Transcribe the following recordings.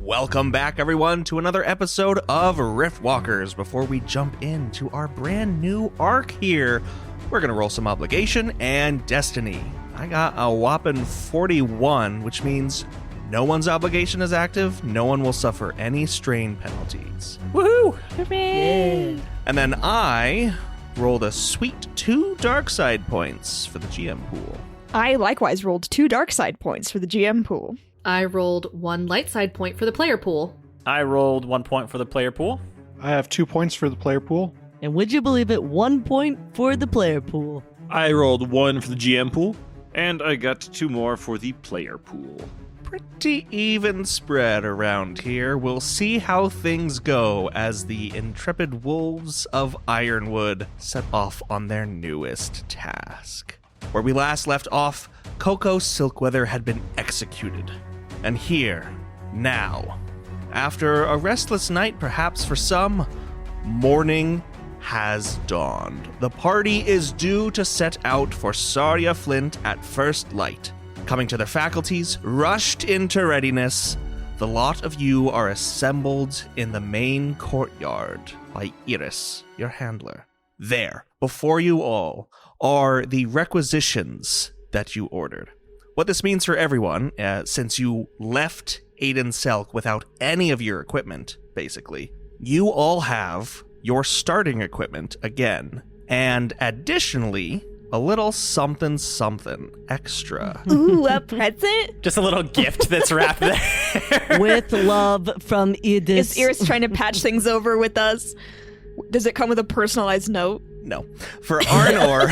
Welcome back, everyone, to another episode of Riftwalkers. Before we jump into our brand new arc here, we're going to roll some obligation and destiny. I got a whopping 41, which means no one's obligation is active. No one will suffer any strain penalties. Woohoo! Yay. And then I rolled a sweet 2 dark side points for the GM pool. I likewise rolled 2 dark side points for the GM pool. I rolled 1 light side point for the player pool. I rolled 1 point for the player pool. I have 2 points for the player pool. And would you believe it, 1 point for the player pool. I rolled 1 for the GM pool, and I got 2 more for the player pool. Pretty even spread around here. We'll see how things go as the intrepid wolves of Ironwood set off on their newest task. Where we last left off, Coco Silkweather had been executed. And here, now, after a restless night perhaps for some, morning has dawned. The party is due to set out for Sarja Flint at first light. Coming to their faculties, rushed into readiness, the lot of you are assembled in the main courtyard by Iris, your handler. There, before you all, are the requisitions that you ordered. What this means for everyone, since you left Aiden Selk without any of your equipment, basically, you all have your starting equipment again, and additionally, a little something extra. Ooh, a present? Just a little gift that's wrapped there. With love from Edith. Is Iris trying to patch things over with us? Does it come with a personalized note? No. For Arnor,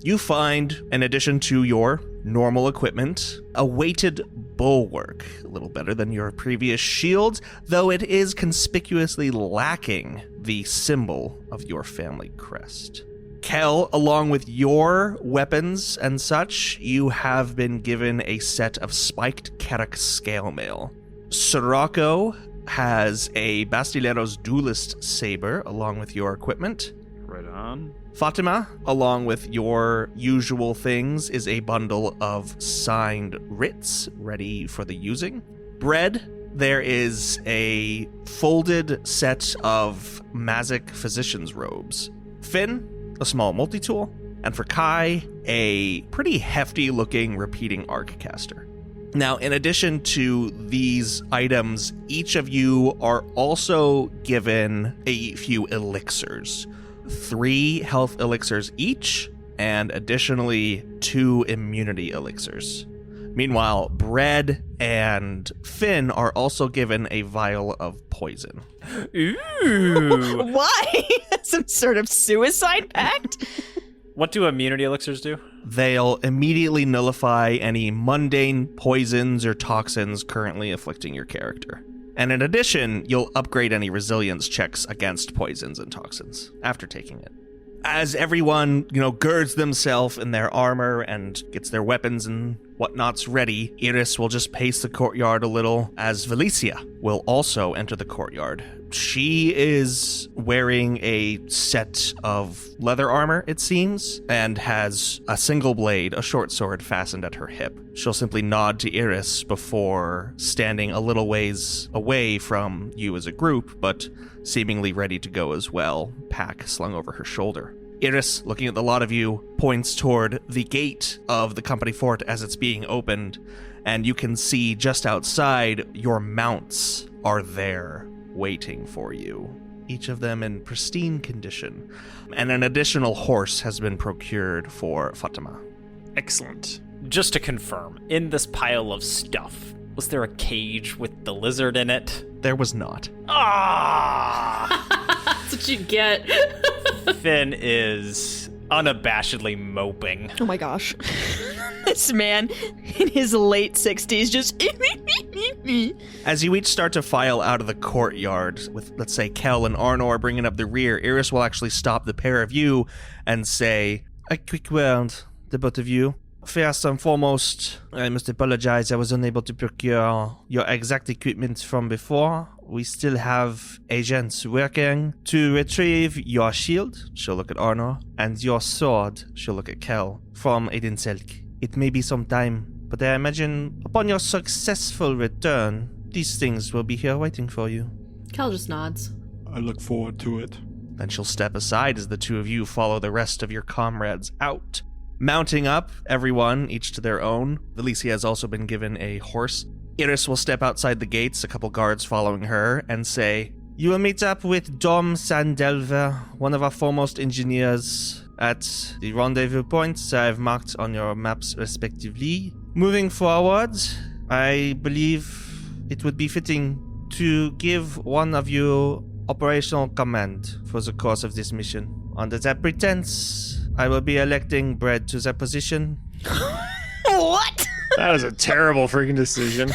you find, in addition to your normal equipment, a weighted bulwark. A little better than your previous shield, though it is conspicuously lacking the symbol of your family crest. Kel, along with your weapons and such, you have been given a set of spiked Kerak scale mail. Sirocco has a Bastilero's Duelist saber along with your equipment. Right on. Fatima, along with your usual things, is a bundle of signed writs ready for the using. Bread, there is a folded set of Mazic physician's robes. Finn, a small multi-tool. And for Kai, a pretty hefty-looking repeating arc caster. Now, in addition to these items, each of you are also given a few elixirs. 3 health elixirs each, and additionally 2 immunity elixirs. Meanwhile, Bread and Finn are also given a vial of poison. Ooh. Why? Some sort of suicide pact? What do immunity elixirs do? They'll immediately nullify any mundane poisons or toxins currently afflicting your character. And in addition, you'll upgrade any resilience checks against poisons and toxins after taking it. As everyone, girds themselves in their armor and gets their weapons and whatnots ready, Iris will just pace the courtyard a little, as Valicia will also enter the courtyard. She is wearing a set of leather armor, it seems, and has a single blade, a short sword, fastened at her hip. She'll simply nod to Iris before standing a little ways away from you as a group, but seemingly ready to go as well, pack slung over her shoulder. Iris, looking at the lot of you, points toward the gate of the company fort as it's being opened, and you can see just outside your mounts are there waiting for you, each of them in pristine condition, and an additional horse has been procured for Fatima. Excellent. Just to confirm, in this pile of stuff, was there a cage with the lizard in it? There was not. Ah! That's what you get. Finn is unabashedly moping. Oh my gosh. This man in his late 60s just... As you each start to file out of the courtyard, with, let's say, Kel and Arnor bringing up the rear, Iris will actually stop the pair of you and say, "A quick word, the both of you. First and foremost, I must apologize. I was unable to procure your exact equipment from before. We still have agents working to retrieve your shield," she'll look at Arnor, "and your sword," she'll look at Kel, "from Aiden Selk. It may be some time, But I imagine upon your successful return, these things will be here waiting for you. Cal just nods. I look forward to it. Then she'll step aside as the two of you follow the rest of your comrades out. Mounting up, everyone, each to their own. Alicia has also been given a horse. Iris will step outside the gates, a couple guards following her, and say, "You will meet up with Dom Sandelver, one of our foremost engineers, at the rendezvous points I've marked on your maps respectively. Moving forward, I believe it would be fitting to give one of you operational command for the course of this mission. Under that pretense, I will be electing Brett to that position." What? That is a terrible freaking decision.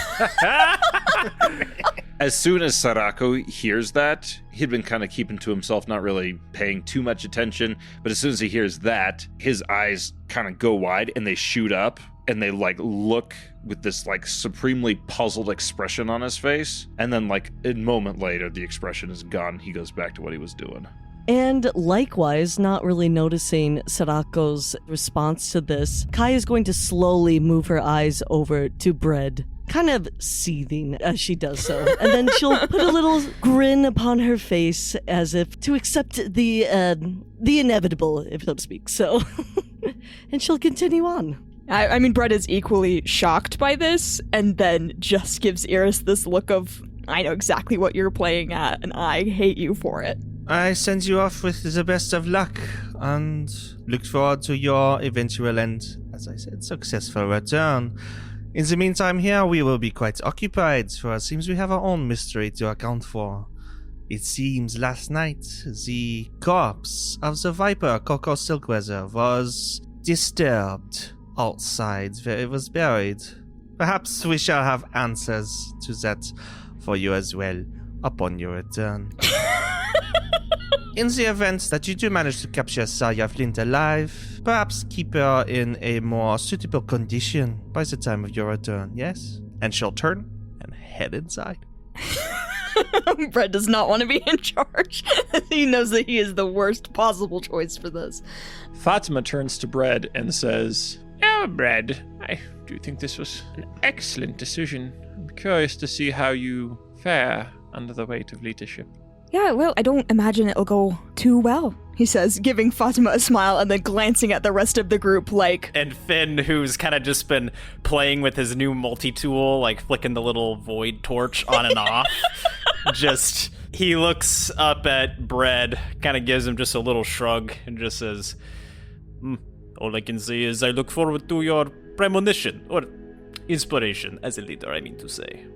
As soon as Sarako hears that, he'd been kind of keeping to himself, not really paying too much attention. But as soon as he hears that, his eyes kind of go wide and they shoot up and they like look with this like supremely puzzled expression on his face. And then like a moment later, the expression is gone. He goes back to what he was doing. And likewise, not really noticing Sadako's response to this, Kai is going to slowly move her eyes over to Bread, kind of seething as she does so. And then she'll put a little grin upon her face as if to accept the inevitable, if so to speak. So, and she'll continue on. I mean, Brett is equally shocked by this, and then just gives Iris this look of, I know exactly what you're playing at, and I hate you for it. I send you off with the best of luck, and look forward to your eventual and, as I said, successful return. In the meantime here, we will be quite occupied, for it seems we have our own mystery to account for. It seems last night, the corpse of the Viper, Coco Silkweather, was disturbed outside where it was buried. Perhaps we shall have answers to that for you as well upon your return. In the event that you do manage to capture Sarja Flint alive, perhaps keep her in a more suitable condition by the time of your return, yes? And she'll turn and head inside. Brett does not want to be in charge. He knows that he is the worst possible choice for this. Fatima turns to Bread and says, "Oh, Bread, I do think this was an excellent decision. I'm curious to see how you fare under the weight of leadership." Yeah, well, I don't imagine it'll go too well, he says, giving Fatima a smile and then glancing at the rest of the group like... And Finn, who's kind of just been playing with his new multi-tool, like flicking the little void torch on and off, he looks up at Bread, kind of gives him just a little shrug, and just says, all I can say is I look forward to your premonition, or inspiration as a leader, I mean to say.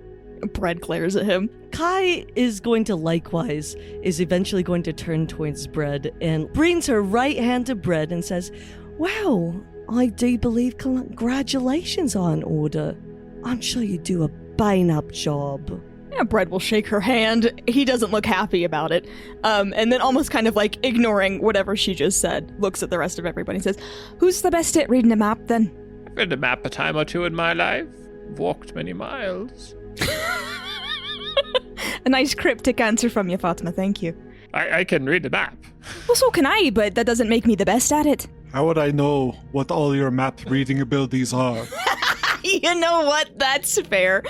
Bread glares at him. Kai is eventually going to turn towards Bread and brings her right hand to Bread and says, "Wow, I do believe congratulations are in order. I'm sure you do a bang-up job." Yeah, Bread will shake her hand. He doesn't look happy about it. And then almost kind of like ignoring whatever she just said, looks at the rest of everybody and says, "Who's the best at reading a map then?" I've read a map a time or two in my life. Walked many miles. A nice cryptic answer from you, Fatima, thank you. I can read a map. Well, so can I, but that doesn't make me the best at it. How would I know what all your map reading abilities are? You know what? That's fair.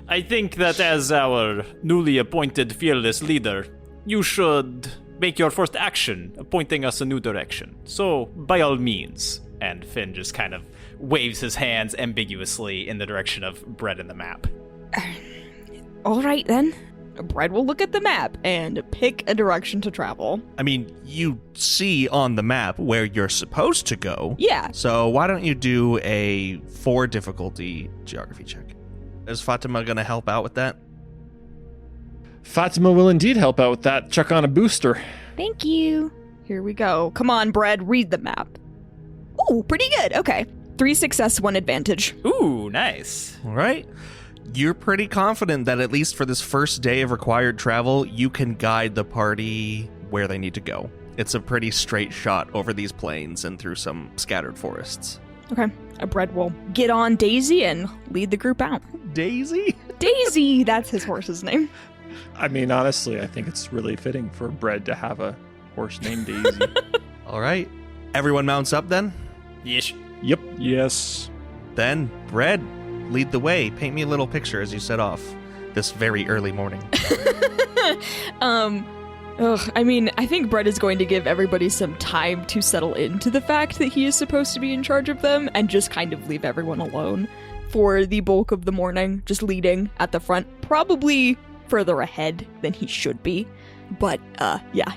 I think that as our newly appointed fearless leader, you should make your first action, pointing us a new direction. So, by all means. And Finn just kind of waves his hands ambiguously in the direction of Bread in the map. All right, then. Bread will look at the map and pick a direction to travel. I mean, you see on the map where you're supposed to go. Yeah. So why don't you do a 4 difficulty geography check? Is Fatima going to help out with that? Fatima will indeed help out with that. Chuck on a booster. Thank you. Here we go. Come on, Bread, read the map. Ooh, pretty good. Okay. 3 success, 1 advantage. Ooh, nice. All right. You're pretty confident that at least for this first day of required travel, you can guide the party where they need to go. It's a pretty straight shot over these plains and through some scattered forests. Okay. Bread will get on Daisy and lead the group out. Daisy? Daisy! That's his horse's name. I mean, honestly, I think it's really fitting for Bread to have a horse named Daisy. All right. Everyone mounts up then? Yes. Yep. Yes. Then, Bread, lead the way. Paint me a little picture as you set off this very early morning. I think Brett is going to give everybody some time to settle into the fact that he is supposed to be in charge of them and just kind of leave everyone alone for the bulk of the morning, just leading at the front, probably further ahead than he should be. But,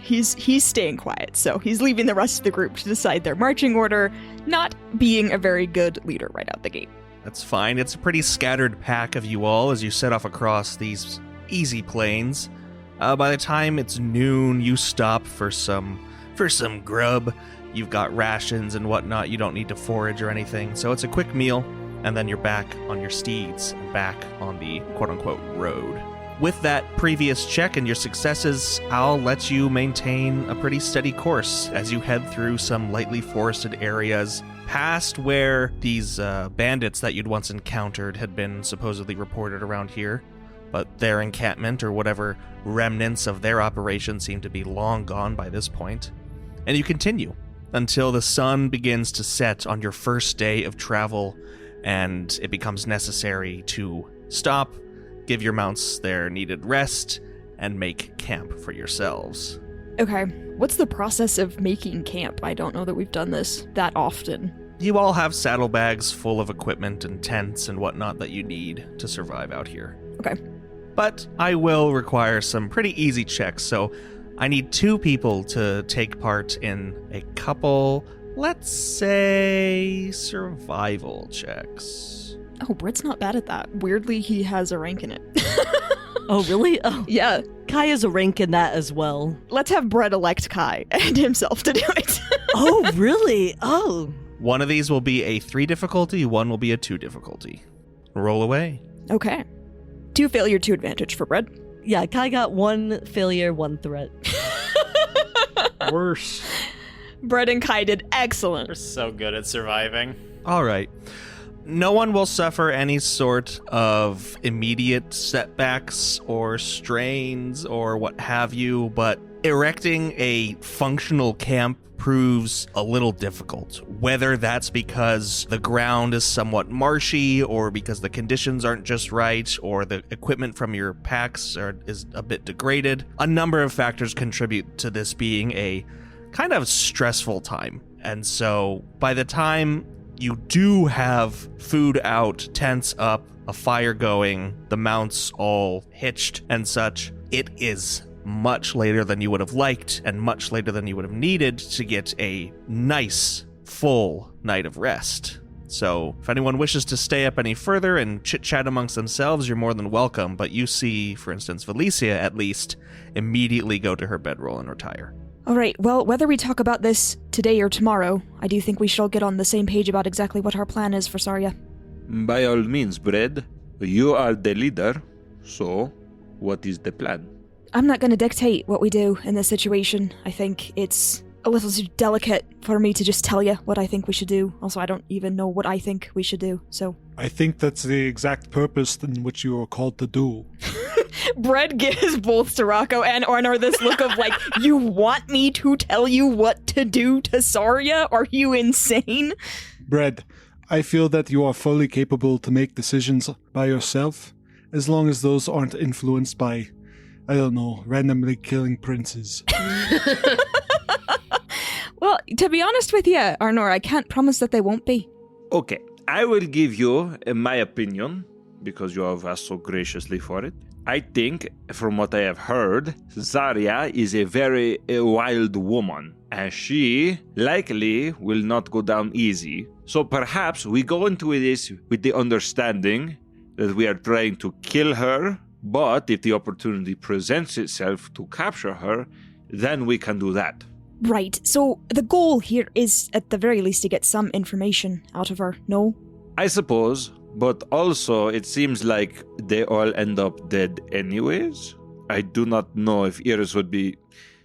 he's staying quiet, so he's leaving the rest of the group to decide their marching order, not being a very good leader right out the gate. That's fine. It's a pretty scattered pack of you all as you set off across these easy plains. By the time it's noon, you stop for some grub. You've got rations and whatnot. You don't need to forage or anything. So it's a quick meal, and then you're back on your steeds and back on the quote-unquote road. With that previous check and your successes, I'll let you maintain a pretty steady course as you head through some lightly forested areas, past where these bandits that you'd once encountered had been supposedly reported around here. But their encampment, or whatever remnants of their operation, seem to be long gone by this point. And you continue until the sun begins to set on your first day of travel, and it becomes necessary to stop, give your mounts their needed rest, and make camp for yourselves. Okay, what's the process of making camp? I don't know that we've done this that often. You all have saddlebags full of equipment and tents and whatnot that you need to survive out here. Okay. But I will require some pretty easy checks, so I need 2 people to take part in a couple, let's say, survival checks. Oh, Britt's not bad at that. Weirdly, he has a rank in it. Oh, really? Oh, Yeah. Kai has a rank in that as well. Let's have Brett elect Kai and himself to do it. Oh, really? Oh. One of these will be a 3 difficulty, one will be a 2 difficulty. Roll away. Okay. 2 failure, 2 advantage for Brett. Yeah, Kai got 1 failure, 1 threat. Worse. Brett and Kai did excellent. We're so good at surviving. All right. No one will suffer any sort of immediate setbacks or strains or what have you, but erecting a functional camp proves a little difficult. Whether that's because the ground is somewhat marshy, or because the conditions aren't just right, or the equipment from your packs is a bit degraded. A number of factors contribute to this being a kind of stressful time. And so by the time you do have food out, tents up, a fire going, the mounts all hitched and such, it is much later than you would have liked and much later than you would have needed to get a nice, full night of rest. So if anyone wishes to stay up any further and chit-chat amongst themselves, you're more than welcome, but you see, for instance, Felicia, at least, immediately go to her bedroll and retire. All right, well, whether we talk about this today or tomorrow, I do think we should all get on the same page about exactly what our plan is for Sarja. By all means, Bread. You are the leader, so what is the plan? I'm not going to dictate what we do in this situation. I think it's a little too delicate for me to just tell you what I think we should do. Also, I don't even know what I think we should do, so... I think that's the exact purpose in which you are called to do. Brett gives both Sirocco and Ornor this look of like, you want me to tell you what to do to Sarja? Are you insane? Bread, I feel that you are fully capable to make decisions by yourself, as long as those aren't influenced by, I don't know, randomly killing princes. Well, to be honest with you, Arnor, I can't promise that they won't be. Okay, I will give you my opinion, because you have asked so graciously for it. I think, from what I have heard, Zarya is a very wild woman, and she likely will not go down easy. So perhaps we go into this with the understanding that we are trying to kill her, but if the opportunity presents itself to capture her, then we can do that. Right, so the goal here is, at the very least, to get some information out of her, no? I suppose, but also it seems like they all end up dead anyways. I do not know if Iris would be...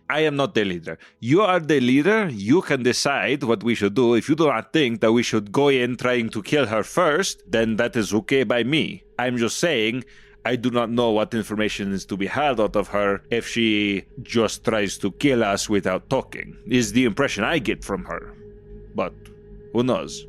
I am not the leader. You are the leader. You can decide what we should do. If you do not think that we should go in trying to kill her first, then that is okay by me. I'm just saying... I do not know what information is to be had out of her if she just tries to kill us without talking, is the impression I get from her. But who knows?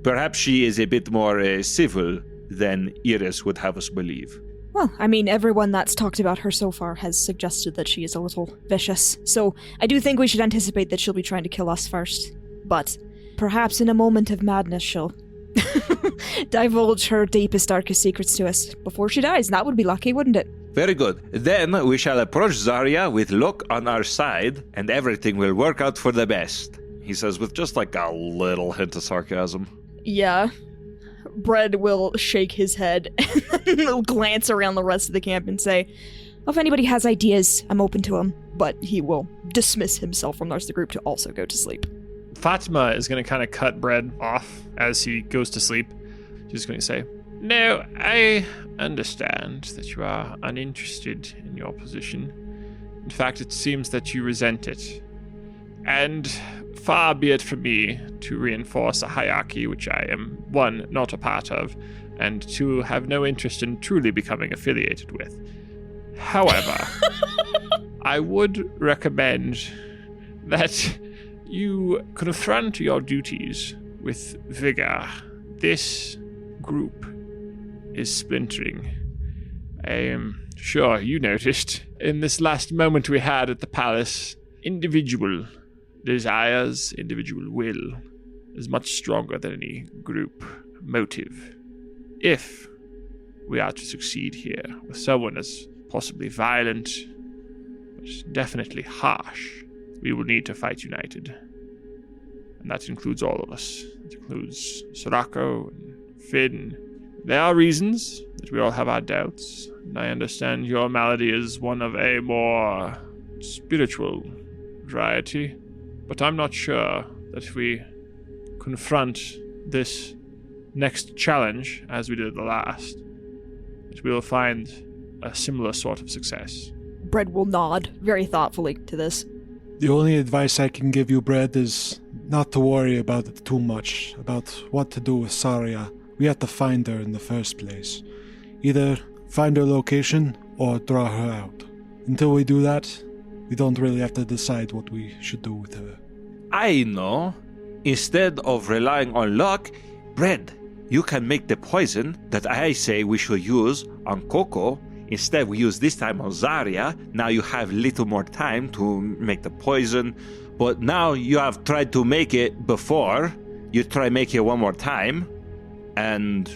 Perhaps she is a bit more civil than Iris would have us believe. Well, I mean, everyone that's talked about her so far has suggested that she is a little vicious, so I do think we should anticipate that she'll be trying to kill us first. But perhaps in a moment of madness she'll divulge her deepest, darkest secrets to us before she dies. That would be lucky, wouldn't it? Very good. Then we shall approach Zarya with luck on our side, and everything will work out for the best, he says with just like a little hint of sarcasm. Yeah. Bread will shake his head and he'll glance around the rest of the camp and say, if anybody has ideas, I'm open to them. But he will dismiss himself from the rest of the group to also go to sleep. Fatima is going to kind of cut Bread off as he goes to sleep. She's going to say, no, I understand that you are uninterested in your position. In fact, it seems that you resent it. And far be it from me to reinforce a hierarchy which I am, one, not a part of, and two, have no interest in truly becoming affiliated with. However, I would recommend that you confront your duties with vigor. This group is splintering. I am sure you noticed in this last moment we had at the palace, individual desires, individual will is much stronger than any group motive. If we are to succeed here with someone as possibly violent, but definitely harsh, we will need to fight united. And that includes all of us. It includes Sorako and Finn. There are reasons that we all have our doubts, and I understand your malady is one of a more spiritual variety, but I'm not sure that if we confront this next challenge, as we did the last, that we will find a similar sort of success. Bread will nod very thoughtfully to this. The only advice I can give you, Bread, is not to worry about it too much, about what to do with Sarja. We have to find her in the first place. Either find her location or draw her out. Until we do that, we don't really have to decide what we should do with her. I know. Instead of relying on luck, Bread, you can make the poison that I say we should use on Coco. Instead, we use this time on Zarya. Now you have little more time to make the poison. But now you have tried to make it before. You try make it one more time. And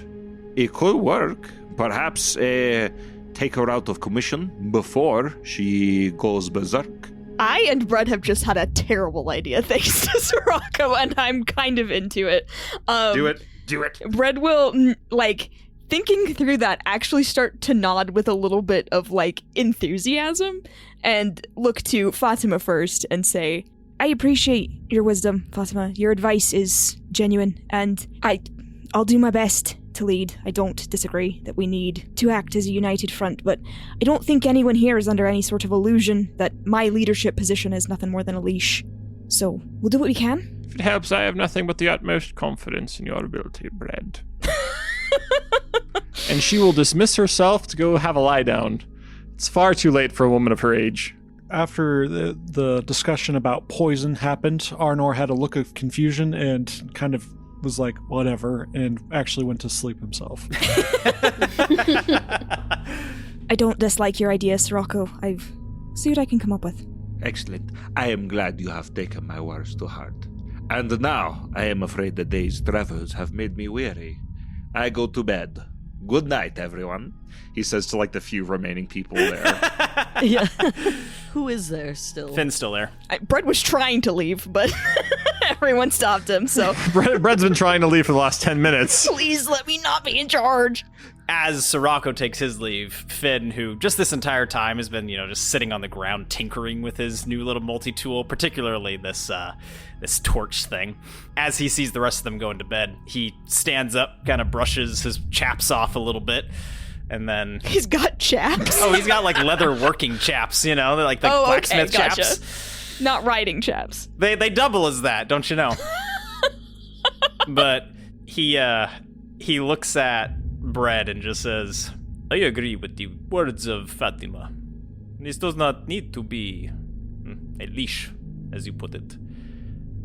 it could work. Perhaps take her out of commission before she goes berserk. I and Bread have just had a terrible idea thanks to Sorako, and I'm kind of into it. Do it. Bread will, thinking through that, actually start to nod with a little bit of, enthusiasm and look to Fatima first and say, I appreciate your wisdom, Fatima. Your advice is genuine, and I'll do my best to lead. I don't disagree that we need to act as a united front, but I don't think anyone here is under any sort of illusion that my leadership position is nothing more than a leash. So, we'll do what we can. If it helps, I have nothing but the utmost confidence in your ability, Bread. And she will dismiss herself to go have a lie down. It's far too late for a woman of her age. After the discussion about poison happened, Arnor had a look of confusion and kind of was like, whatever, and actually went to sleep himself. I don't dislike your idea, Sorako. I've see what I can come up with. Excellent. I am glad you have taken my words to heart. And now, I am afraid the day's travels have made me weary. I go to bed. Good night, everyone, he says to the few remaining people there. Yeah. Who is there still? Finn's still there. Bread was trying to leave, but everyone stopped him, so... Bread's been trying to leave for the last 10 minutes. Please let me not be in charge. As Sorako takes his leave, Finn, who just this entire time has been, just sitting on the ground tinkering with his new little multi-tool, particularly this torch thing, as he sees the rest of them going to bed, he stands up, kind of brushes his chaps off a little bit, and then... He's got chaps? Oh, he's got, leather working chaps, they're like the blacksmith gotcha. chaps. Not riding chaps. They double as that, don't you know? But he looks at Bread and just says, I agree with the words of Fatima. This does not need to be a leash, as you put it.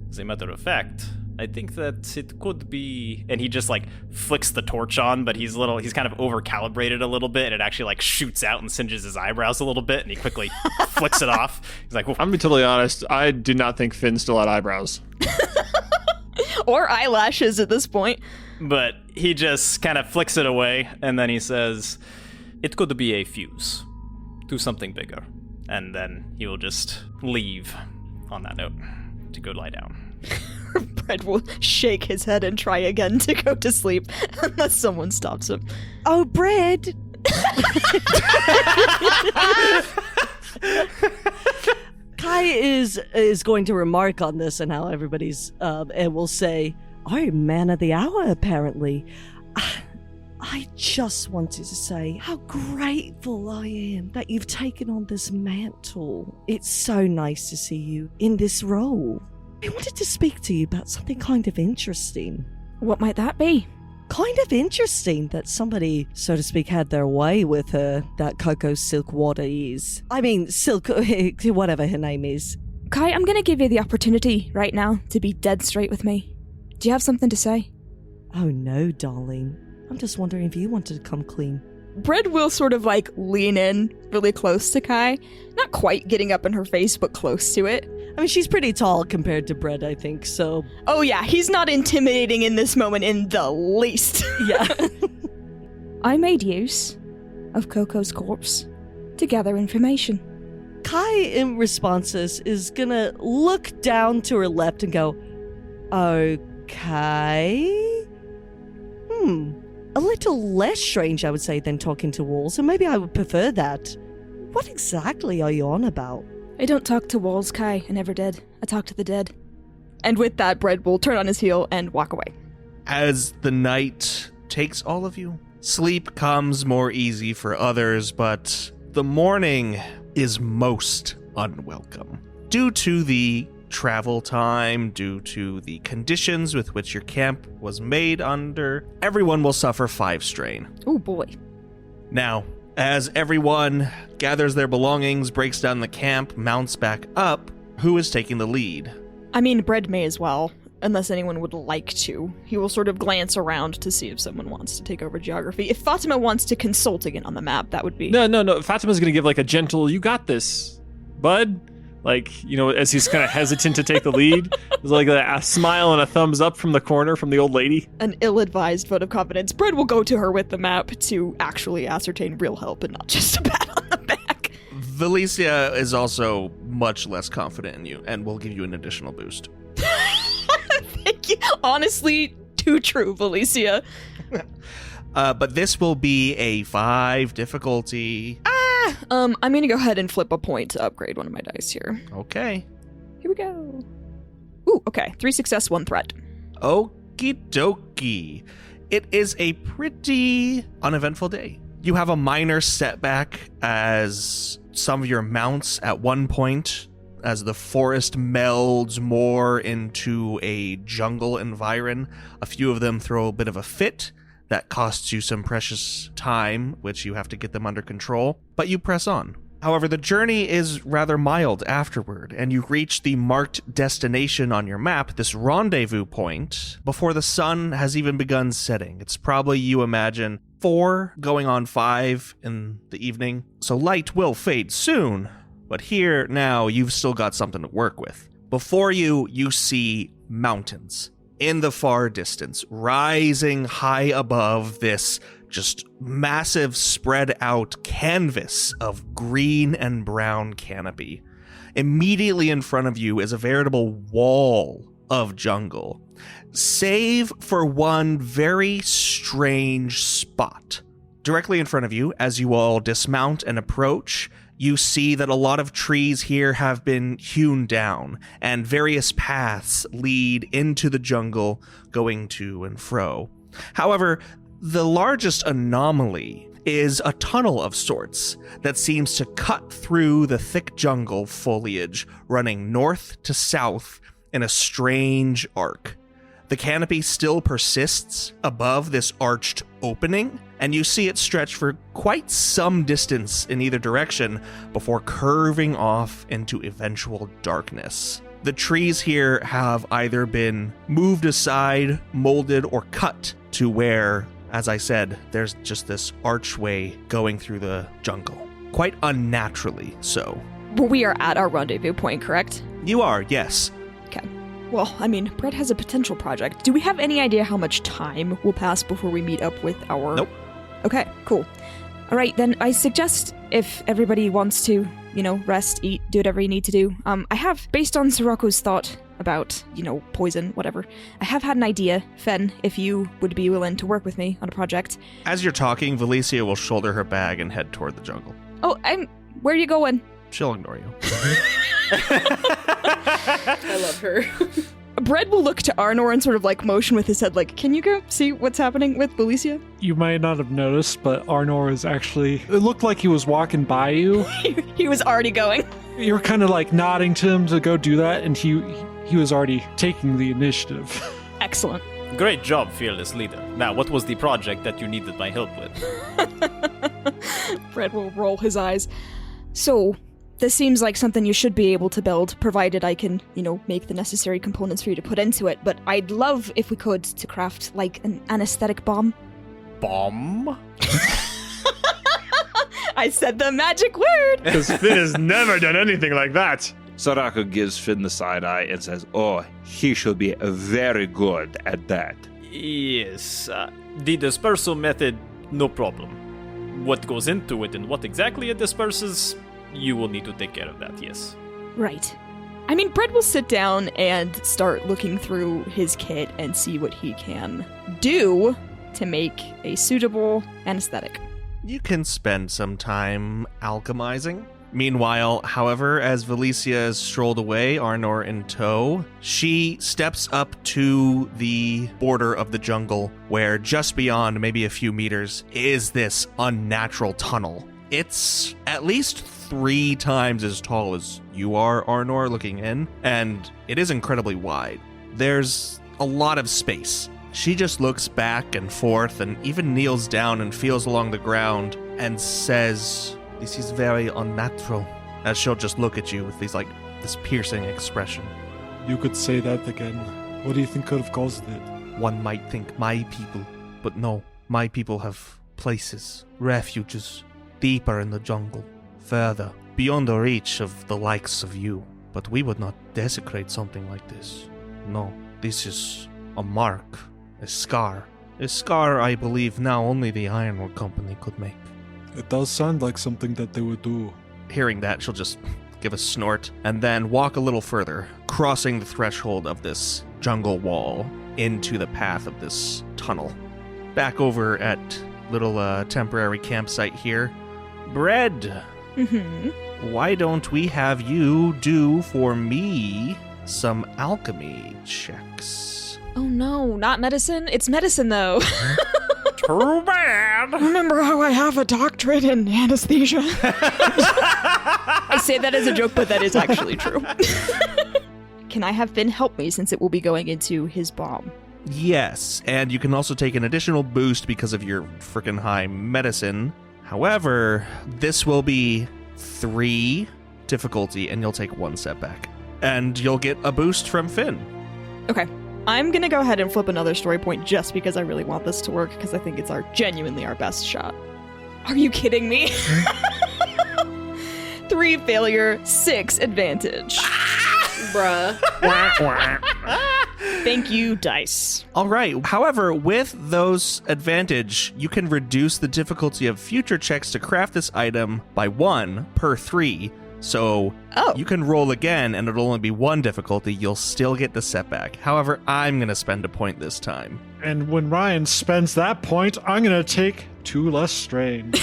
As a matter of fact, I think that it could be, and he just like flicks the torch on, but he's kind of over calibrated a little bit, and it actually like shoots out and singes his eyebrows a little bit, and he quickly flicks it off. He's like, I'm gonna be totally honest. I do not think Finn still had eyebrows. Or eyelashes at this point. but he just kind of flicks it away, and then he says, it could be a fuse to something bigger. And then he will just leave on that note to go lie down. Brett will shake his head and try again to go to sleep unless someone stops him. Oh, Brett! Kai is going to remark on this and how everybody's and will say, "Oh, man of the hour, apparently." I just wanted to say how grateful I am that you've taken on this mantle. It's so nice to see you in this role. I wanted to speak to you about something kind of interesting. What might that be? Kind of interesting that somebody, so to speak, had their way with her, that Coco Silkwater is. I mean, Silk, whatever her name is. Kai, I'm gonna give you the opportunity right now to be dead straight with me. Do you have something to say? Oh no, darling. I'm just wondering if you wanted to come clean. Brett will sort of like lean in really close to Kai. Not quite getting up in her face, but close to it. I mean, she's pretty tall compared to Brett, I think, so... Oh yeah, he's not intimidating in this moment in the least. Yeah. I made use of Coco's corpse to gather information. Kai, in responses, is gonna look down to her left and go, okay? A little less strange, I would say, than talking to walls, and maybe I would prefer that. What exactly are you on about? I don't talk to walls, Kai. I never did. I talk to the dead. And with that, Brett will turn on his heel and walk away. As the night takes all of you, sleep comes more easy for others, but the morning is most unwelcome. Due to the travel time, due to the conditions with which your camp was made under, everyone will suffer 5 strain. Oh boy. Now, as everyone gathers their belongings, breaks down the camp, mounts back up, who is taking the lead? I mean, Brett may as well, unless anyone would like to. He will sort of glance around to see if someone wants to take over geography. If Fatima wants to consult again on the map, that would be... No. Fatima's going to give like a gentle, you got this, bud. Like, you know, as he's kind of hesitant to take the lead. There's like a smile and a thumbs up from the corner from the old lady. An ill-advised vote of confidence. Brett will go to her with the map to actually ascertain real help and not just a pat on the back. Valicia is also much less confident in you and will give you an additional boost. Thank you. Honestly, too true, Valicia. But this will be a 5 difficulty. I'm gonna go ahead and flip a point to upgrade one of my dice here. Okay. Here we go. Ooh, okay. 3 success, 1 threat. Okie dokie. It is a pretty uneventful day. You have a minor setback as some of your mounts at one point, as the forest melds more into a jungle environ, a few of them throw a bit of a fit. That costs you some precious time, which you have to get them under control, but you press on. However, the journey is rather mild afterward, and you reach the marked destination on your map, this rendezvous point, before the sun has even begun setting. It's probably, you imagine, 4 going on 5 in the evening, so light will fade soon, but here, now, you've still got something to work with. Before you, you see mountains. In the far distance, rising high above this just massive spread out canvas of green and brown canopy. Immediately in front of you is a veritable wall of jungle, save for one very strange spot. Directly in front of you, as you all dismount and approach, you see that a lot of trees here have been hewn down, and various paths lead into the jungle, going to and fro. However, the largest anomaly is a tunnel of sorts that seems to cut through the thick jungle foliage, running north to south in a strange arc. The canopy still persists above this arched opening, and you see it stretch for quite some distance in either direction before curving off into eventual darkness. The trees here have either been moved aside, molded, or cut to where, as I said, there's just this archway going through the jungle. Quite unnaturally so. But we are at our rendezvous point, correct? You are, yes. Okay. Well, I mean, Brett has a potential project. Do we have any idea how much time will pass before we meet up with our... Nope. Okay, cool. All right, then I suggest if everybody wants to, rest, eat, do whatever you need to do. I have, based on Sirocco's thought about, poison, whatever, I have had an idea, Fen, if you would be willing to work with me on a project. As you're talking, Valicia will shoulder her bag and head toward the jungle. Oh, where are you going? She'll ignore you. I love her. Brett will look to Arnor and sort of motion with his head can you go see what's happening with Valicia? You might not have noticed, but Arnor is actually... It looked like he was walking by you. He was already going. You were kind of nodding to him to go do that, and he was already taking the initiative. Excellent. Great job, fearless leader. Now, what was the project that you needed my help with? Brett will roll his eyes. So, this seems like something you should be able to build, provided I can, make the necessary components for you to put into it. But I'd love, if we could, to craft, an anesthetic bomb. Bomb? I said the magic word! Because Finn has never done anything like that. Sarako gives Finn the side eye and says, "Oh, he should be very good at that." Yes. The dispersal method, no problem. What goes into it and what exactly it disperses, you will need to take care of that, yes. Right. I mean, Brett will sit down and start looking through his kit and see what he can do to make a suitable anesthetic. You can spend some time alchemizing. Meanwhile, however, as Valicia is strolled away, Arnor in tow, she steps up to the border of the jungle where just beyond, maybe a few meters, is this unnatural tunnel. It's at least 3 times as tall as you are, Arnor, looking in, and it is incredibly wide. There's a lot of space. She just looks back and forth and even kneels down and feels along the ground and says, "This is very unnatural," as she'll just look at you with this piercing expression. You could say that again. What do you think could have caused it? One might think my people, but no, my people have places, refuges, deeper in the jungle, further, beyond the reach of the likes of you. But we would not desecrate something like this. No, this is a mark, a scar. A scar I believe now only the Ironwood Company could make. It does sound like something that they would do. Hearing that, she'll just give a snort and then walk a little further, crossing the threshold of this jungle wall into the path of this tunnel. Back over at little temporary campsite here. Bread, why don't we have you do for me some alchemy checks? Oh no, not medicine? It's medicine though. Too bad. Remember how I have a doctorate in anesthesia? I say that as a joke, but that is actually true. Can I have Finn help me since it will be going into his bomb? Yes, and you can also take an additional boost because of your freaking high medicine. However, this will be 3 difficulty and you'll take 1 setback. And you'll get a boost from Finn. Okay. I'm gonna go ahead and flip another story point just because I really want this to work, because I think it's genuinely our best shot. Are you kidding me? 3 failure, 6 advantage. Bruh. Thank you, dice. All right. However, with those advantage, you can reduce the difficulty of future checks to craft this item by 1 per 3. So you can roll again and it'll only be 1 difficulty. You'll still get the setback. However, I'm going to spend a point this time. And when Ryan spends that point, I'm going to take 2 less strain.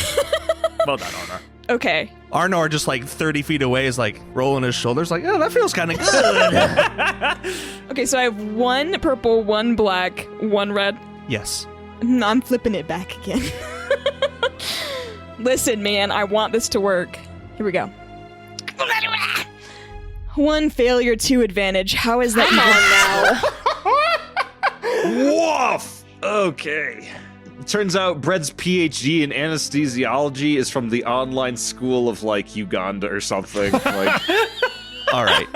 Well done, Arnor. Okay. Arnor, just 30 feet away, is rolling his shoulders oh, that feels kind of good. Okay, so I have 1 purple, 1 black, 1 red. Yes. I'm flipping it back again. Listen, man, I want this to work. Here we go. 1 failure, 2 advantage. How is that Come on now. Woof! Okay. It turns out Brett's PhD in anesthesiology is from the online school of Uganda or something. All right.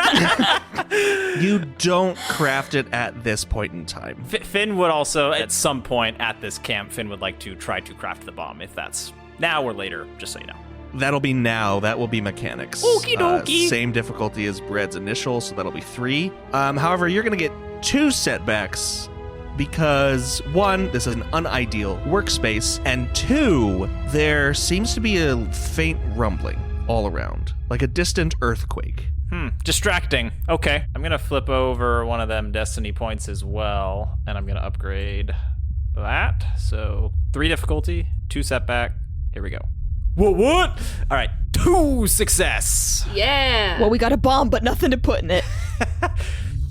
You don't craft it at this point in time. Finn would also, at some point at this camp, Finn would like to try to craft the bomb, if that's now or later, just so you know. That'll be now. That will be mechanics. Okie dokie. Same difficulty as Bread's initial, so that'll be 3. However, you're going to get 2 setbacks because 1, this is an unideal workspace, and 2, there seems to be a faint rumbling all around, like a distant earthquake. Distracting. Okay. I'm going to flip over one of them destiny points as well, and I'm going to upgrade that. So 3 difficulty, 2 setback. Here we go. What? All right. 2 success. Yeah. Well, we got a bomb, but nothing to put in it.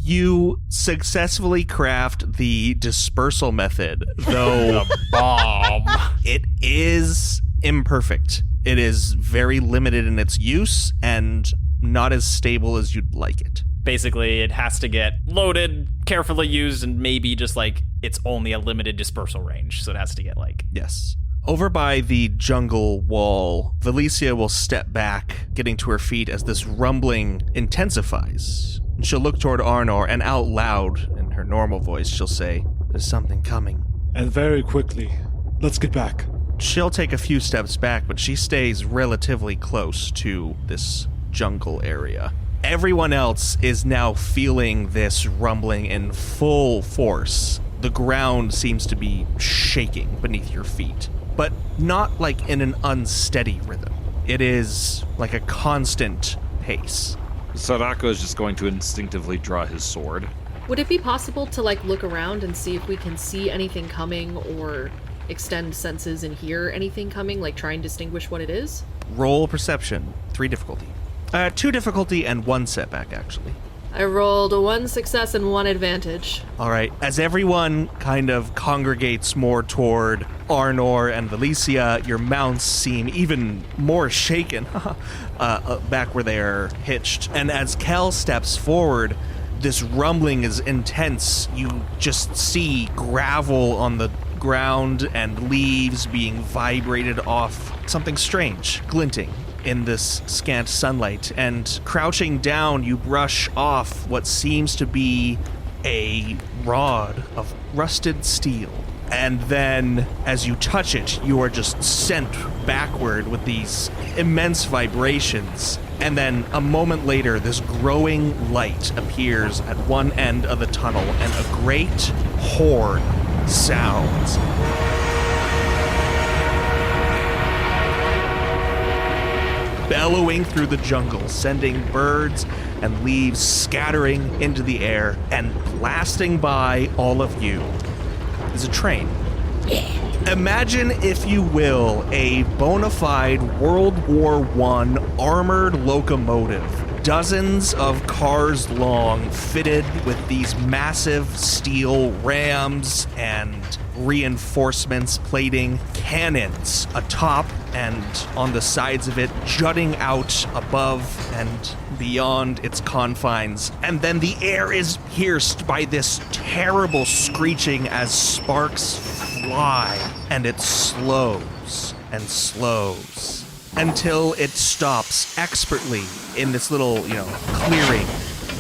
You successfully craft the dispersal method, though The bomb. it is imperfect. It is very limited in its use and not as stable as you'd like it. Basically, it has to get loaded, carefully used, and maybe just like it's only a limited dispersal range. So it has to get like... Yes. Over by the jungle wall, Valicia will step back, getting to her feet as this rumbling intensifies. She'll look toward Arnor, and out loud, in her normal voice, she'll say, "There's something coming." And very quickly. Let's get back. She'll take a few steps back, but she stays relatively close to this jungle area. Everyone else is now feeling this rumbling in full force. The ground seems to be shaking beneath your feet, but not like in an unsteady rhythm. It is like a constant pace. Sadako is just going to instinctively draw his sword. Would it be possible to like look around and see if we can see anything coming or extend senses and hear anything coming, like try and distinguish what it is? Roll perception, 3 difficulty. 2 difficulty and 1 setback, actually. I rolled a 1 success and 1 advantage. All right, as everyone kind of congregates more toward Arnor and Valicia, your mounts seem even more shaken back where they are hitched. And as Kel steps forward, this rumbling is intense. You just see gravel on the ground and leaves being vibrated off something strange, glinting in this scant sunlight, and crouching down, you brush off what seems to be a rod of rusted steel. And then, as you touch it, you are just sent backward with these immense vibrations. And then, a moment later, this growing light appears at one end of the tunnel, and a great horn sounds. Bellowing through the jungle, sending birds and leaves scattering into the air, and blasting by all of you is a train. Imagine, if you will, a bona fide World War I armored locomotive. Dozens of cars long, fitted with these massive steel rams and reinforcements, plating, cannons atop and on the sides of it, jutting out above and beyond its confines. And then the air is pierced by this terrible screeching as sparks fly, and it slows and slows until it stops expertly in this little, clearing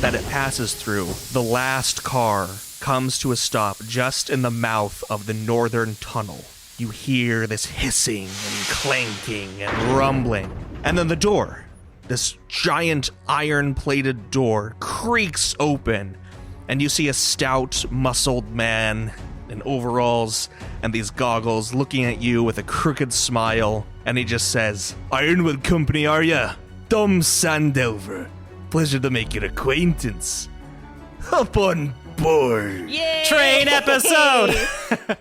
that it passes through. The last car comes to a stop just in the mouth of the northern tunnel. You hear this hissing and clanking and rumbling. And then the door, this giant iron-plated door, creaks open, and you see a stout, muscled man in overalls and these goggles looking at you with a crooked smile, and he just says, "Ironwood Company, are ya? Dom Sandover. Pleasure to make your acquaintance. Up on board." Yay! Train episode!